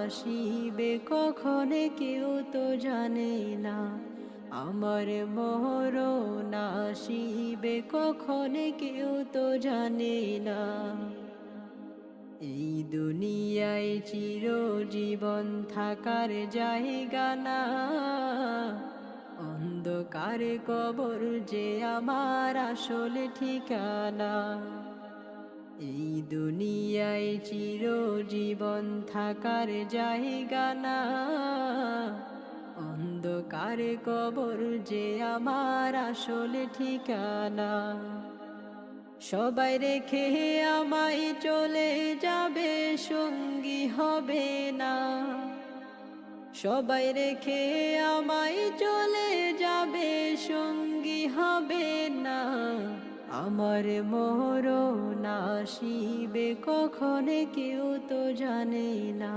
আসিবে কখন কেউ তো জানে না, আমার মরণ আসিবে কখন কেউ তো জানে না। এই দুনিয়ায় চিরজীবন থাকার জায়গা না, অন্ধকারে কবর যে আমার আসল ঠিকানা। এই দুনিয়ায় চিরজীবন থাকার জায়গা না, অন্ধকারে কবর যে আমার আসল ঠিকানা। সবাই রেখে আমায় চলে যাবে, সঙ্গী হবে না। সবাই রেখে আমায় চলে যাবে, সঙ্গী হবে না। আমার মরণ আসিবে কখন কেউ তো জানে না।